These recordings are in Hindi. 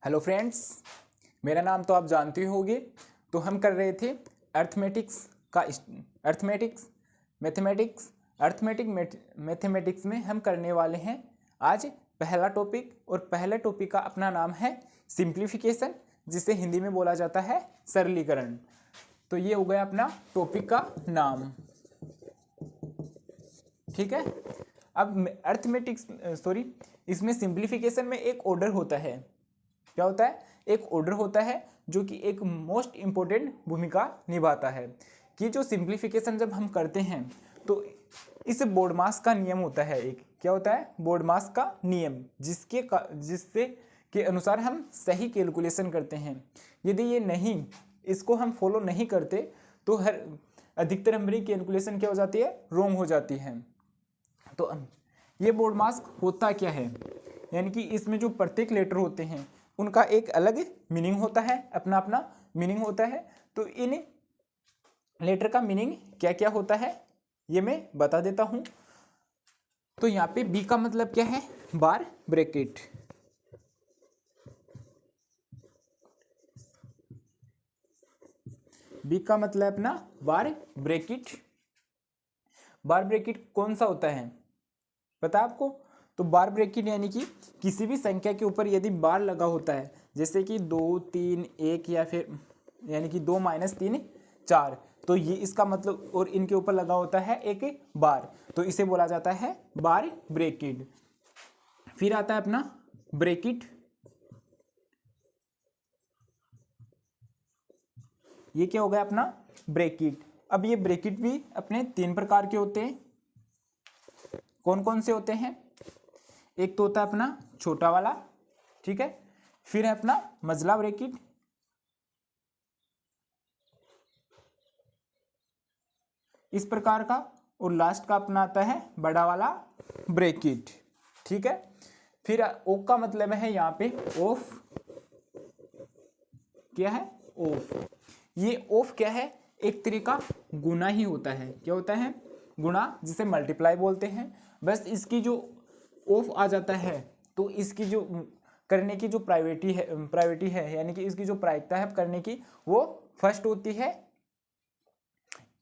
हेलो फ्रेंड्स, मेरा नाम तो आप जानते ही होंगे। तो हम कर रहे थे मैथमेटिक्स में हम करने वाले हैं आज पहला टॉपिक। और पहले टॉपिक का अपना नाम है सिंप्लीफिकेशन, जिसे हिंदी में बोला जाता है सरलीकरण। तो ये हो गया अपना टॉपिक का नाम, ठीक है। अब इसमें सिंप्लीफिकेशन में एक ऑर्डर होता है। क्या होता है? एक ऑर्डर होता है जो कि एक मोस्ट इम्पोर्टेंट भूमिका निभाता है कि जो सिंप्लीफिकेशन जब हम करते हैं तो इस बोर्डमास का नियम होता है। एक क्या होता है? बोर्डमास का नियम, जिससे के अनुसार हम सही कैलकुलेशन करते हैं। यदि ये नहीं, इसको हम फॉलो नहीं करते तो हर अधिकतर हमारी कैलकुलेशन क्या हो जाती है? रॉन्ग हो जाती है। तो ये बोर्डमास होता क्या है? यानी कि इसमें जो प्रत्येक लेटर होते हैं उनका एक अलग मीनिंग होता है, अपना अपना मीनिंग होता है। तो इन लेटर का मीनिंग क्या क्या होता है ये मैं बता देता हूं। तो यहाँ पे बी का मतलब क्या है? बार ब्रैकेट। बी का मतलब अपना बार ब्रैकेट। बार ब्रैकेट कौन सा होता है पता है आपको? तो बार ब्रैकेट यानी कि किसी भी संख्या के ऊपर यदि बार लगा होता है, जैसे कि 2, 3, 1 या फिर यानी कि 2 - 3 4, तो ये इसका मतलब, और इनके ऊपर लगा होता है एक बार, तो इसे बोला जाता है बार ब्रैकेट। फिर आता है अपना ब्रैकेट। ये क्या हो गया? अपना ब्रैकेट। अब ये ब्रैकेट भी अपने 3 प्रकार के होते हैं। कौन कौन से होते हैं? एक तो होता है अपना छोटा वाला, ठीक है। फिर है अपना मझला ब्रैकेट, इस प्रकार का। और लास्ट का अपना आता है बड़ा वाला ब्रैकेट, ठीक है। फिर ओ का मतलब है यहाँ पे ऑफ। क्या है? ऑफ। ये ऑफ क्या है? एक तरीका गुना ही होता है। क्या होता है? गुणा, जिसे मल्टीप्लाई बोलते हैं। बस इसकी जो ऑफ आ जाता है तो इसकी जो करने की जो प्रायोरिटी है यानी कि इसकी जो प्रायिकता है करने की, वो फर्स्ट होती है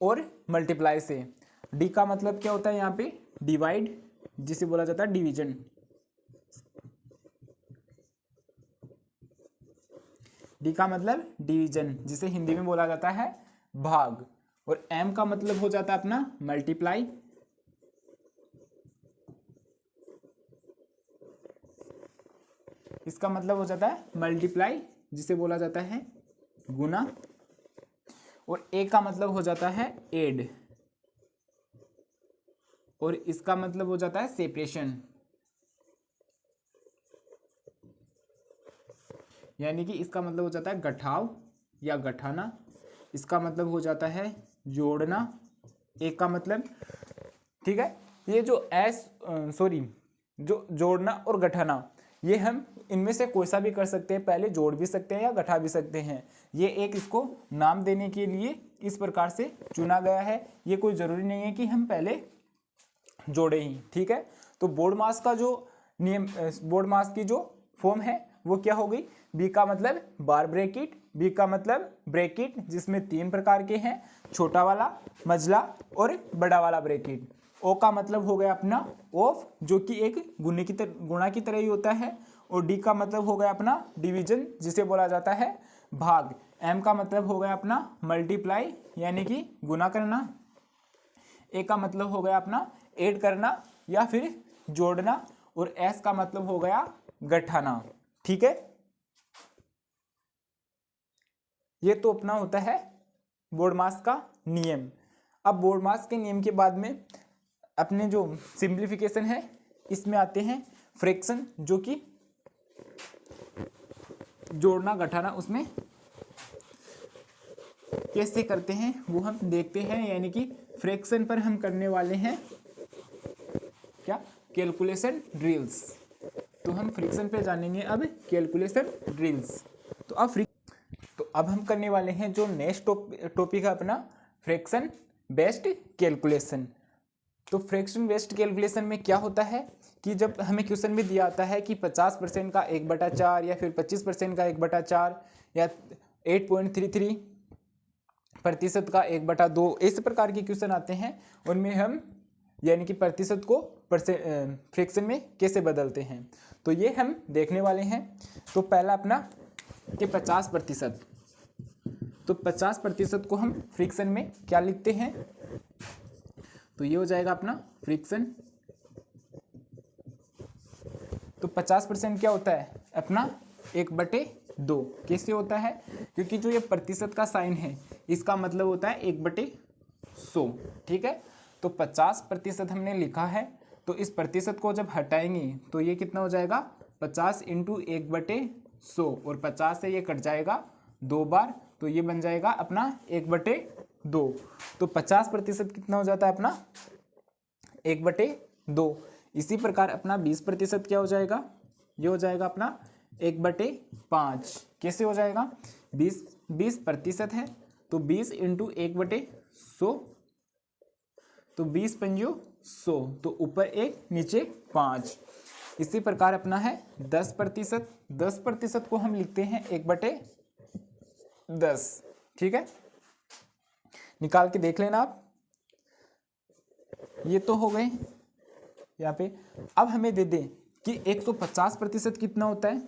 और मल्टीप्लाई से। डी का मतलब क्या होता है यहाँ पे? डिवाइड, जिसे बोला जाता है डिवीजन। डी का मतलब डिवीजन, जिसे हिंदी में बोला जाता है भाग। और एम का मतलब हो जाता है अपना मल्टीप्लाई। इसका मतलब हो जाता है मल्टीप्लाई, जिसे बोला जाता है गुना। और ए का मतलब हो जाता है एड, और इसका मतलब हो जाता है सेपरेशन, यानी कि इसका मतलब हो जाता है गठाव या गठाना। इसका मतलब हो जाता है जोड़ना। एक का मतलब, ठीक है। ये जो जोड़ना और गठाना, ये हम इनमें से कोई सा भी कर सकते हैं। पहले जोड़ भी सकते हैं या गठा भी सकते हैं। ये एक इसको नाम देने के लिए इस प्रकार से चुना गया है। ये कोई ज़रूरी नहीं है कि हम पहले जोड़े ही, ठीक है। तो बोर्डमास का जो नियम, बोर्डमास की जो फॉर्म है वो क्या हो गई? बी का मतलब बार ब्रैकेट। बी का मतलब ब्रैकेट जिसमें 3 प्रकार के हैं, छोटा वाला, मझला और बड़ा वाला ब्रैकेट। ओ का मतलब हो गया अपना ऑफ, जो कि एक गुणा की तरह ही होता है। और डी का मतलब हो गया अपना डिवीजन, जिसे बोला जाता है भाग। एम का मतलब हो गया अपना मल्टीप्लाई, यानी कि गुना करना। ए का मतलब हो गया अपना ऐड करना या फिर जोड़ना। और एस का मतलब हो गया गठाना, ठीक है। ये तो अपना होता है बोर्डमास का नियम। अब बोर्डमास के नियम के बाद में अपने जो सिंप्लीफिकेशन है इसमें आते हैं फ्रैक्शन, जो कि जोड़ना घटाना उसमें कैसे करते हैं वो हम देखते हैं। यानी कि फ्रैक्शन पर हम करने वाले हैं क्या? Calculation drills. तो हम फ्रैक्शन पे जानेंगे अब कैलकुलेशन ड्रिल्स। तो अब हम करने वाले हैं जो नेक्स्ट टॉपिक है अपना फ्रैक्शन बेस्ड कैलकुलेशन। तो फ्रैक्शन बेस्ड कैलकुलेशन में क्या होता है कि जब हमें क्वेश्चन में दिया आता है कि 50% का 1/4 या फिर 25% का 1/4 या 8.33% का 1/2, इस प्रकार के क्वेश्चन आते हैं, उनमें हम यानी कि प्रतिशत को फ्रैक्शन में कैसे बदलते हैं, तो ये हम देखने वाले हैं। तो पहला अपना कि 50%, तो 50% को हम फ्रैक्शन में क्या लिखते हैं, तो ये हो जाएगा अपना फ्रैक्शन। तो 50% क्या होता है अपना 1/2। कैसे होता है, क्योंकि जो ये प्रतिशत का साइन है इसका मतलब होता है 1/100। ठीक है, तो 50% हमने लिखा है, तो इस प्रतिशत को जब हटाएंगे तो ये कितना हो जाएगा 50 × 1/100, और 50 से ये कट जाएगा 2 बार, तो ये बन जाएगा अपना 1/2। तो 50% कितना हो जाता है अपना 1/2। इसी प्रकार अपना 20% क्या हो जाएगा, ये हो जाएगा अपना 1/5। कैसे हो जाएगा, 20% है तो 20 × 1/100, तो 20 × 100, तो ऊपर 1 नीचे 5। इसी प्रकार अपना है 10%। 10% को हम लिखते हैं 1/10। ठीक है, निकाल के देख लेना आप। ये तो हो गए यहाँ पे। अब हमें दे दें कि 150% कितना होता है,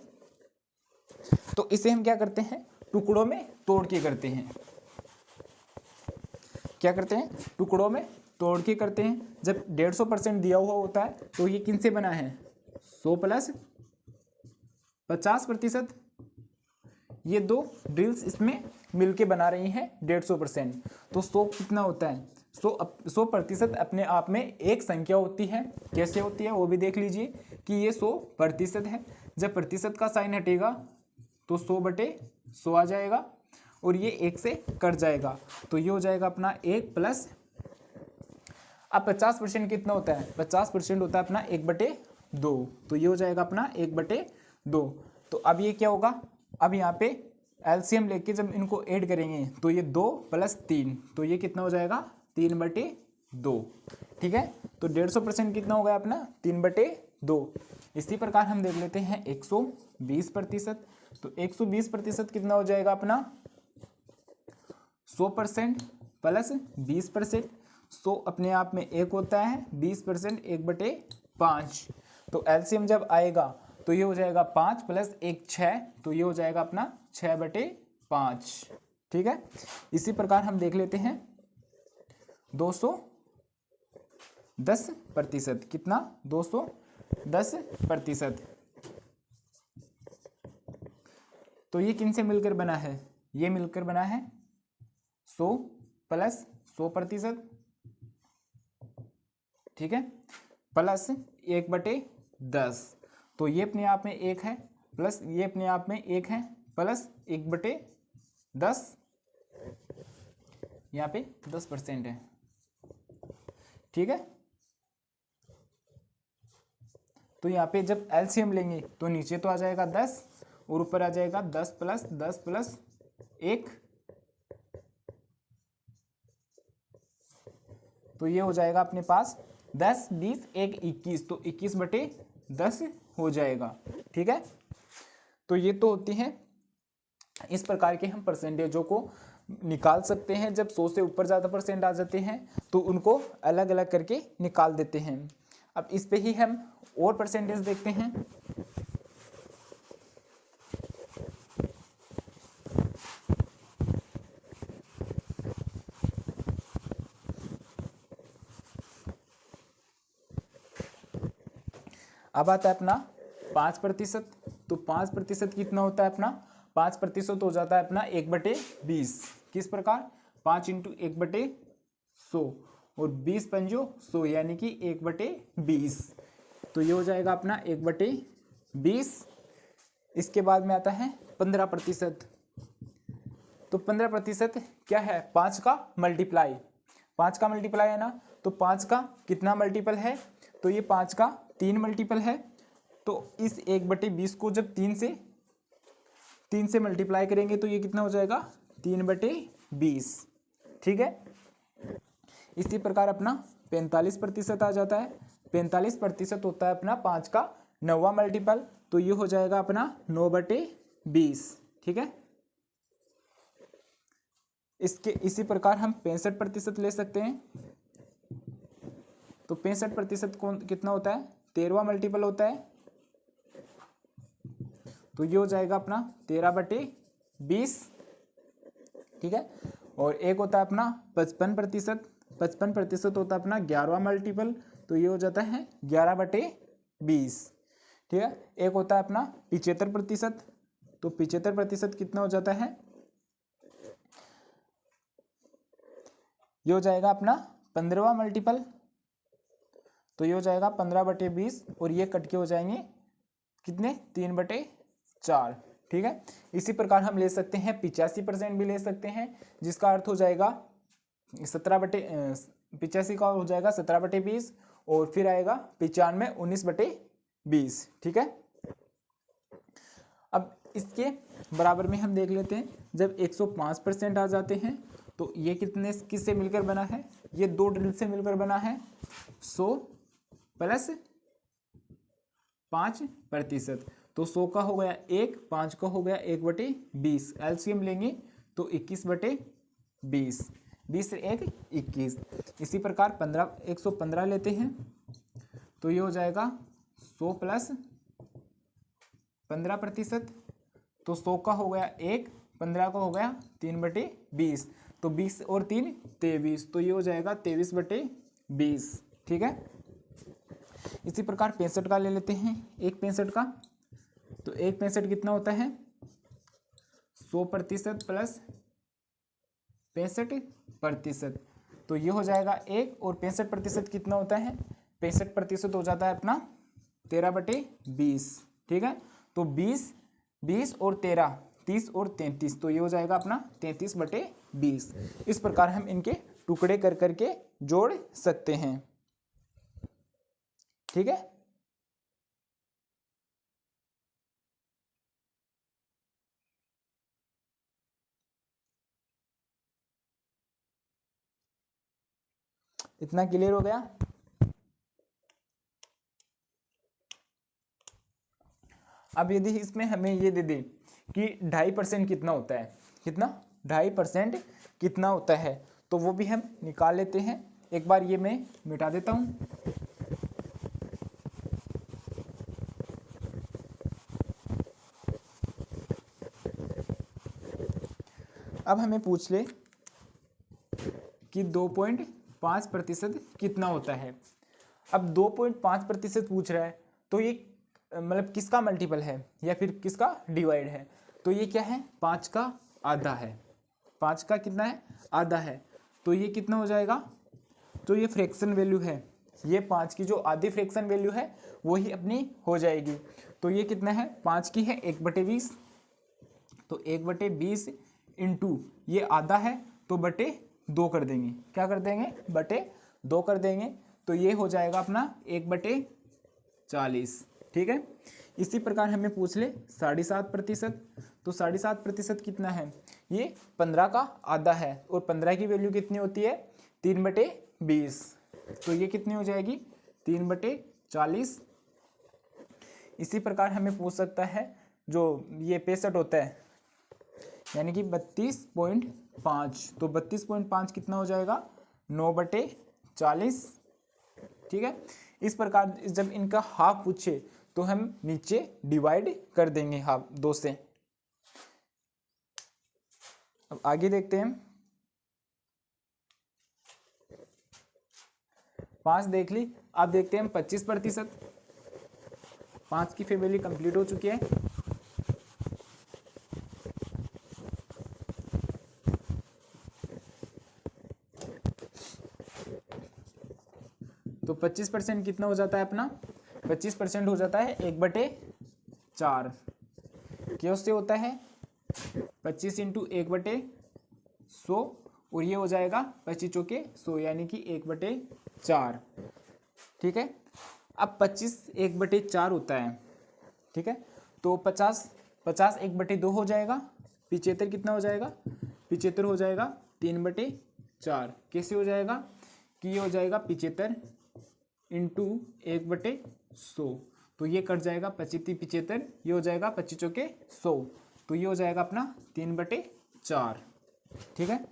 तो इसे हम क्या करते हैं टुकड़ों में तोड़ के करते हैं। क्या करते हैं, टुकड़ों में तोड़ के करते हैं। जब 150% दिया हुआ होता है तो ये किन से बना है 100 + 50%। ये दो ड्रिल्स इसमें मिलके बना रही हैं 150%। तो 100 कितना होता है, 100% अपने आप में एक संख्या होती है। कैसे होती है वो भी देख लीजिए कि ये 100% है। जब प्रतिशत का साइन हटेगा तो 100/100 आ जाएगा, और ये 1 से कट जाएगा, तो ये हो जाएगा अपना 1 + अब 50% कितना होता है, 50% होता है अपना 1/2, तो ये हो जाएगा अपना 1/2। तो अब ये क्या होगा, अब यहाँ पे एलसीएम लेके जब इनको ऐड करेंगे तो ये 2 + 3, तो ये कितना हो जाएगा 3/2। ठीक है, तो 150% कितना हो गया अपना 3/2। इसी प्रकार हम देख लेते हैं 120%। तो 120% कितना हो जाएगा अपना 100% + 20%। 100 अपने आप में 1 होता है, 20% 1/5। तो एलसीएम जब आएगा तो ये हो जाएगा 5 + 1 6, तो ये हो जाएगा अपना 6/5। ठीक है, इसी प्रकार हम देख लेते हैं 210%। कितना 210%। तो ये किन से मिलकर बना है, ये मिलकर बना है 100 + 100%। ठीक है, प्लस 1/10, तो ये अपने आप में 1 है, प्लस ये अपने आप में 1 है, प्लस 1/10, यहाँ पे 10% है। ठीक है, तो यहाँ पे जब एलसीएम लेंगे तो नीचे तो आ जाएगा 10 और ऊपर आ जाएगा 10 + 10 + 1, तो ये हो जाएगा अपने पास 10 20 1 21, तो 21/10 हो जाएगा। ठीक है, तो ये तो होती हैं इस प्रकार के हम परसेंटेजों को निकाल सकते हैं। जब 100 से ऊपर ज़्यादा % आ जाते हैं तो उनको अलग अलग करके निकाल देते हैं। अब इस पे ही हम और परसेंटेज देखते हैं। अब आता है अपना 5%। तो 5% कितना होता है अपना 5% हो जाता है अपना 1/20। किस प्रकार 5 × 1/100 और 20 × 100 यानी कि 1/20, तो ये हो जाएगा अपना 1/20। इसके बाद में आता है 15%। तो 15% क्या है 5 का मल्टीप्लाई, 5 का मल्टीप्लाई है ना, तो 5 का कितना मल्टीपल है, तो ये 5 का 3 मल्टीपल है। तो इस 1/20 को जब 3 से मल्टीप्लाई करेंगे तो ये कितना हो जाएगा 3/20। ठीक है, इसी प्रकार अपना 45% आ जाता है। 45% होता है अपना 5 का 9वां मल्टीपल, तो ये हो जाएगा अपना 9/20। ठीक है, इसी प्रकार हम 65% ले सकते हैं। तो 65% कौन कितना होता है, 13वां मल्टीपल होता है, तो ये हो जाएगा अपना 13/20। ठीक है, और एक होता है अपना 55%। 55% होता है अपना 11वां मल्टीपल, तो ये हो जाता है 11/20। ठीक है, एक होता है अपना 75%, तो 75% कितना हो जाता है, ये हो जाएगा अपना 15वां मल्टीपल, तो ये हो जाएगा 15/20, और ये कट के हो जाएंगे कितने, 3/4। ठीक है, इसी प्रकार हम ले सकते हैं 85% भी ले सकते हैं, जिसका अर्थ हो जाएगा 85 का हो जाएगा 17/20, और फिर आएगा 95 19/20। ठीक है, अब इसके बराबर में हम देख लेते हैं, जब 105% आ जाते हैं तो ये किससे मिलकर बना है, ये दो ड्रिल से मिलकर बना है, 100 + 5%। तो 100 का हो गया 1, 5 का हो गया 1/20, एलसीएम लेंगे तो 21/20, 20 से 1 21। इसी प्रकार 115 लेते हैं, तो ये हो जाएगा 100 + 15%, तो 100 का हो गया 1, 15 का हो गया 3/20, तो 20 और 3 23, तो ये हो जाएगा 23/20। ठीक है, इसी प्रकार 65 का ले लेते हैं, 1/65 का, तो 1/65 कितना होता है, 100% + 65%, तो ये हो जाएगा 1, और 65% कितना होता है, 65% हो जाता है अपना 13/20। ठीक है, तो 20 20 और 13 30 और 33, तो ये हो जाएगा अपना 33/20। इस प्रकार हम इनके टुकड़े कर करके जोड़ सकते हैं। ठीक है, इतना क्लियर हो गया। अब यदि इसमें हमें ये दे दे कि 2.5% कितना होता है, कितना 2.5% कितना होता है, तो वो भी हम निकाल लेते हैं। एक बार ये मैं मिटा देता हूँ। अब हमें पूछ ले कि 2.5% कितना होता है। अब 2.5% पूछ रहा है, तो ये मतलब किसका मल्टीपल है या फिर किसका डिवाइड है, तो ये क्या है, 5 का आधा है। 5 का कितना है, आधा है, तो ये कितना हो जाएगा, तो ये फ्रैक्शन वैल्यू है, ये 5 की जो आधी फ्रैक्शन वैल्यू है वही अपनी हो जाएगी। तो ये कितना है, 5 की है 1/20, तो 1/20 इंटू ये आधा है, तो बटे 2 कर देंगे, क्या कर देंगे, बटे 2 कर देंगे, तो ये हो जाएगा अपना 1/40। ठीक है, इसी प्रकार हमें पूछ ले 7.5%, तो 7.5% कितना है, ये 15 का आधा है, और 15 की वैल्यू कितनी होती है, 3/20, तो ये कितनी हो जाएगी, 3/40। इसी प्रकार हमें पूछ सकता है जो ये 65 होता है, यानी कि 32.5, तो 32.5 कितना हो जाएगा, 9/40। ठीक है, इस प्रकार जब इनका हाफ पूछे तो हम नीचे डिवाइड कर देंगे हाफ 2 से। अब आगे देखते हैं, 5 देख ली, अब देखते हैं हम 25%। 5 की फैमिली कंप्लीट हो चुकी है। तो 25% कितना हो जाता है अपना, 25% हो जाता है 1/4, क्या उससे होता है 25 × 1/100, और ये हो जाएगा 25 चौके 100, यानी कि 1/4। ठीक है, अब 25 1/4 होता है। ठीक है, तो 50 1/2 हो जाएगा, 75 कितना हो जाएगा, 75 हो जाएगा 3/4। कैसे हो जाएगा, कि ये हो जाएगा 75 इंटू 1/100, तो ये कट जाएगा 25-75, ये हो जाएगा 25-100, तो ये हो जाएगा अपना 3/4। ठीक है।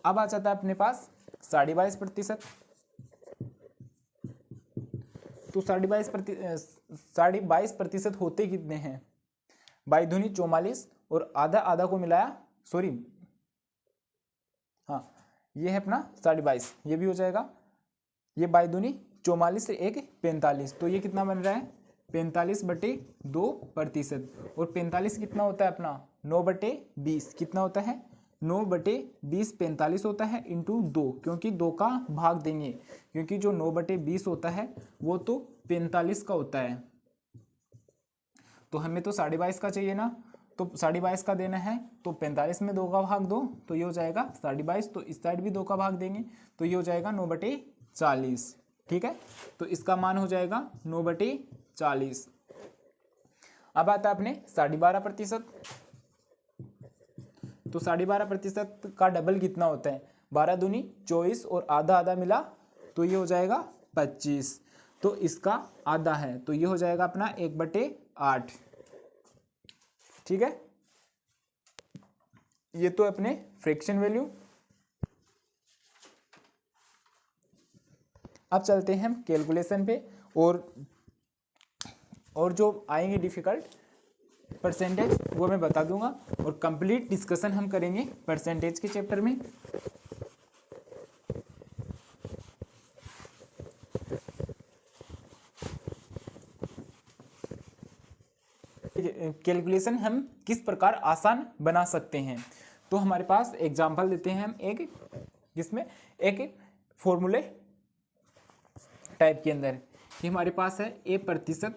अब आ जाता है अपने पास 22.5%। तो 22.5% होते कितने हैं? बाई दूनी 44 और आधा आधा को मिलाया, सॉरी हाँ, ये है अपना 22.5, ये भी हो जाएगा। ये बाई दूनी 44 से 1 45, तो ये कितना बन रहा है? 45/2%। और 45 कितना होता है अपना? 9/20। कितना होता है? 9/20 45 होता है इंटू 2, क्योंकि 2 का भाग देंगे, क्योंकि जो 9/20 होता है वो तो 45 का होता है। तो हमें तो 22.5 का चाहिए ना, तो 22.5 का देना है, तो 45 में 2 का भाग दो, तो ये हो जाएगा 22.5। तो इस साइड भी 2 का भाग देंगे, तो ये हो जाएगा 9/40। ठीक है। तो इसका मान हो जाएगा 9/40। अब आता है अपने 12.5%। तो 12.5% का डबल कितना होता है? 12 दूनी 24 और आधा आधा मिला, तो ये हो जाएगा 25। तो इसका आधा है, तो ये हो जाएगा अपना 1/8। ठीक है। ये तो अपने फ्रैक्शन वैल्यू। अब चलते हैं हम कैलकुलेशन पे, और जो आएंगे डिफिकल्ट परसेंटेज वो मैं बता दूंगा, और कंप्लीट डिस्कशन हम करेंगे परसेंटेज के चैप्टर में। कैलकुलेशन हम किस प्रकार आसान बना सकते हैं, तो हमारे पास एग्जांपल देते हैं हम एक, जिसमें एक फॉर्मूले टाइप के अंदर कि हमारे पास है A%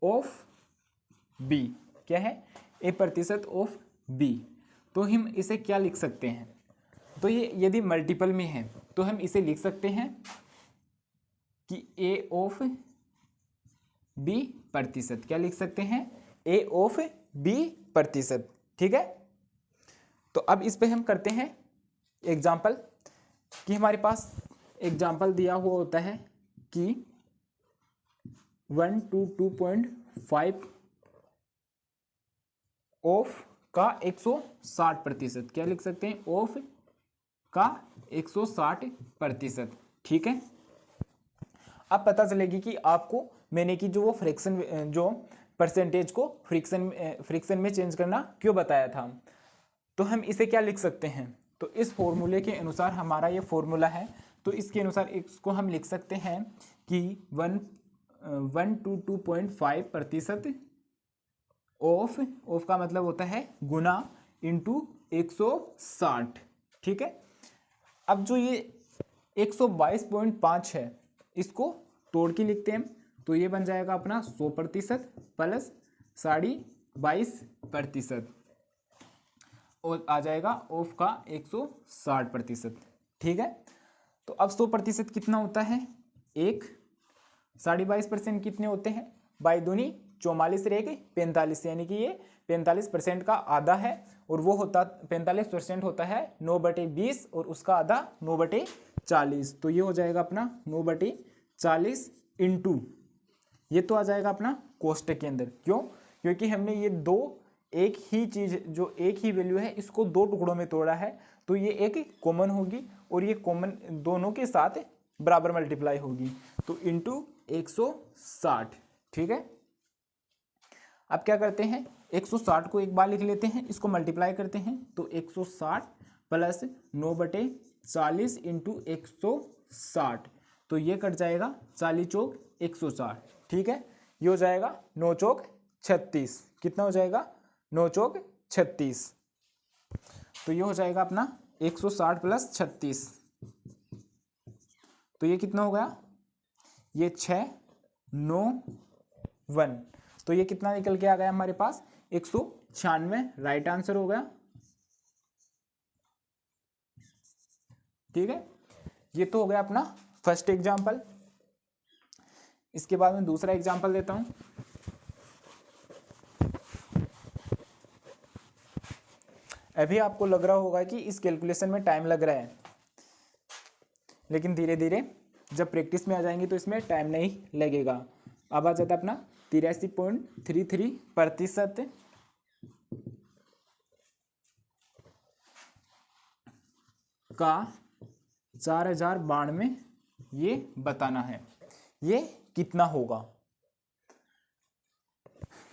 ऑफ B। क्या है? A% of B। तो हम इसे क्या लिख सकते हैं? तो ये यदि मल्टीपल में है तो हम इसे लिख सकते हैं कि A ऑफ B%। क्या लिख सकते हैं? A of B%। ठीक है। तो अब इस पे हम करते हैं एग्जाम्पल, कि हमारे पास एग्जाम्पल दिया हुआ होता है कि 1 to 2.5 ऑफ का 160%। क्या लिख सकते हैं? ऑफ का 160%। ठीक है। अब पता चलेगी कि आपको मैंने कि जो वो फ्रैक्शन, जो परसेंटेज को फ्रैक्शन में चेंज करना क्यों बताया था। तो हम इसे क्या लिख सकते हैं? तो इस फॉर्मूले के अनुसार, हमारा ये फॉर्मूला है, तो इसके अनुसार इसको हम लिख सकते हैं कि 1 to 2.5% ऑफ का मतलब होता है गुना इंटू 160। ठीक है। अब जो ये 122.5 है, इसको तोड़ के लिखते हैं हम, तो ये बन जाएगा अपना 100% प्लस 22.5% और आ जाएगा ऑफ का 160%। ठीक है। तो अब 100% कितना होता है? 1। 22.5% कितने होते हैं? बाई दूनी 44 रहेगी 45, यानी कि ये 45% का आधा है, और वो होता 45% होता है 9/20, और उसका आधा 9/40। तो ये हो जाएगा अपना 9/40 इंटू, ये तो आ जाएगा अपना कोष्टक के अंदर। क्यों? क्योंकि हमने ये दो एक ही चीज, जो एक ही वैल्यू है, इसको 2 टुकड़ों में तोड़ा है, तो ये एक कॉमन होगी, और ये कॉमन दोनों के साथ बराबर मल्टीप्लाई होगी, तो इंटू 160। ठीक है। अब क्या करते हैं? 160 को एक बार लिख लेते हैं, इसको मल्टीप्लाई करते हैं, तो 160 प्लस 9/40 इंटू 160, तो ये कट जाएगा 40 चौक 160। ठीक है। ये हो जाएगा 9 चौक 36। कितना हो जाएगा? 9 चौक 36। तो ये हो जाएगा अपना 160 प्लस 36, तो ये कितना हो गया? ये 6 9 1, तो ये कितना निकल के आ गया हमारे पास? 196। राइट आंसर हो गया। ठीक है। ये तो हो गया अपना फर्स्ट एग्जाम्पल। इसके बाद में दूसरा एग्जाम्पल देता हूं। अभी आपको लग रहा होगा कि इस कैलकुलेशन में टाइम लग रहा है, लेकिन धीरे धीरे जब प्रैक्टिस में आ जाएंगे तो इसमें टाइम नहीं लगेगा। अब आ जाता है अपना 83.33% का 4092 ये बताना है, ये कितना होगा।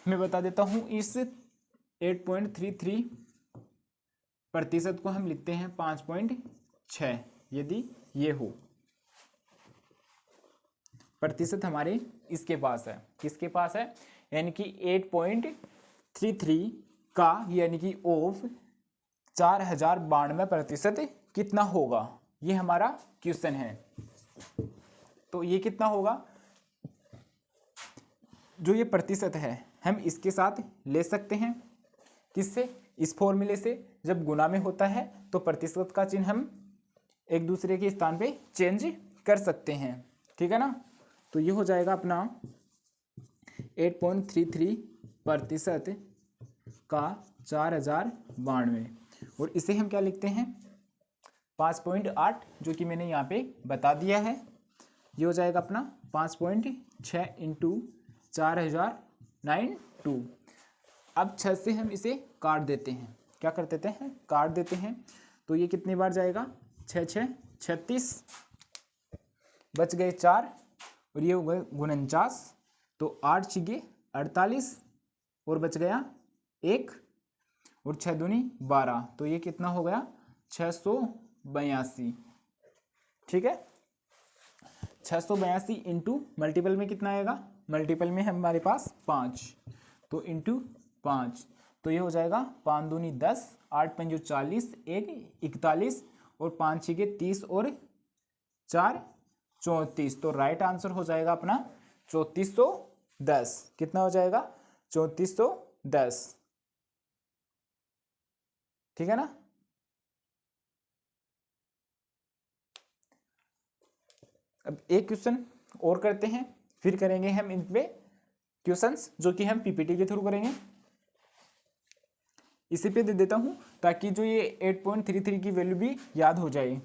मैं बता देता हूं, इस 8.33% को हम लिखते हैं 5.6 यदि ये हो। प्रतिशत हमारे इसके पास है, किसके पास है, यानी कि 8.33 का यानी कि ऑफ 4092% कितना होगा, ये हमारा क्वेश्चन है। तो ये कितना होगा, जो ये प्रतिशत है हम इसके साथ ले सकते हैं, किससे, इस फॉर्मूले से। जब गुना में होता है तो प्रतिशत का चिन्ह हम एक दूसरे के स्थान पे चेंज कर सकते हैं, ठीक है ना। तो ये हो जाएगा अपना 8.33% का 4092 और इसे हम क्या लिखते हैं 5.8, जो कि मैंने यहाँ पे बता दिया है। ये हो जाएगा अपना 5.6 इंटू 4092। अब 6 से हम इसे काट देते हैं, क्या कर देते हैं, काट देते हैं। तो ये कितनी बार जाएगा, 6 6 36, बच गए 4 और ये हो गए 49, तो 8 6 48 और बच गया 1 और 6 दूनी 12, तो ये कितना हो गया 682। ठीक है, 682 इंटू मल्टीपल में कितना आएगा, मल्टीपल में हमारे पास 5, तो इंटू 5, तो ये हो जाएगा 5 दूनी 10, 8 5 40, 1 41 और 5 6 30 और 4 34। तो राइट आंसर हो जाएगा अपना 3410। कितना हो जाएगा 3410, ठीक है ना। अब एक क्वेश्चन और करते हैं, फिर करेंगे हम इन पे क्वेश्चंस जो कि हम पीपीटी के थ्रू करेंगे। इसी पे दे देता हूं ताकि जो ये 8.33 की वैल्यू भी याद हो जाए।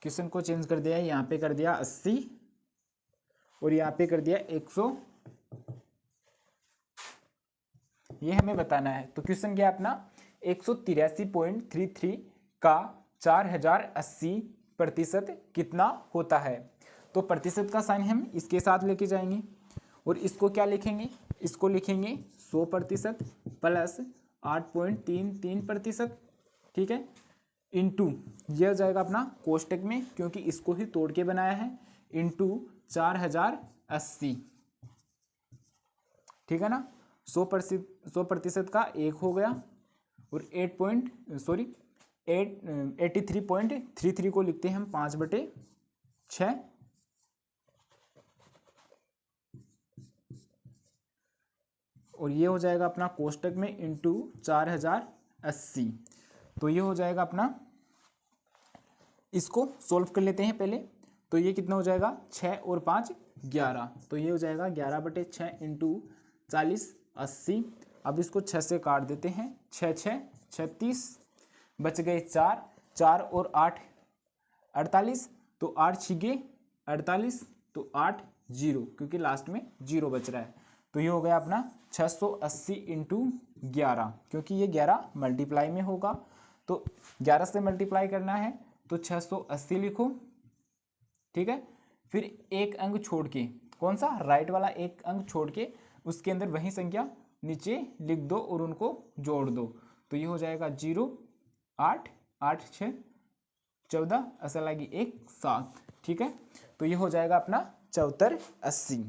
क्वेश्चन को चेंज कर दिया है, यहाँ पे कर दिया 80 और यहाँ पे कर दिया 100, ये हमें बताना है। तो क्वेश्चन क्या है अपना, 183.33 का 4080% कितना होता है। तो प्रतिशत का साइन हम इसके साथ लेके जाएंगे और इसको क्या लिखेंगे, इसको लिखेंगे 100% प्लस 8.33%, ठीक है, इंटू यह हो जाएगा अपना कोष्टक में, क्योंकि इसको ही तोड़ के बनाया है, इंटू 4080, ठीक है ना। 100% का 1 हो गया और 83.33 को लिखते हैं हम 5/6, और ये हो जाएगा अपना कोष्टक में इंटू 4080। तो ये हो जाएगा अपना, इसको सोल्व कर लेते हैं पहले। तो ये कितना हो जाएगा 6 और 5 11, तो ये हो जाएगा 11/6 इंटू 40 80। अब इसको 6 से काट देते हैं, 6 6 36, बच गए 4 4 और 8 48, तो 8 6 48, तो 8 0, क्योंकि लास्ट में 0 बच रहा है। तो ये हो गया अपना 680 इंटू 11, क्योंकि ये 11 मल्टीप्लाई में होगा, तो 11 से मल्टीप्लाई करना है तो 680 लिखो, ठीक है। फिर एक अंक छोड़ के, कौन सा, राइट वाला एक अंक छोड़ के उसके अंदर वही संख्या नीचे लिख दो और उनको जोड़ दो। तो ये हो जाएगा 0 8 8 6 14 ऐसा लगी 1 7, ठीक है। तो ये हो जाएगा अपना 7480।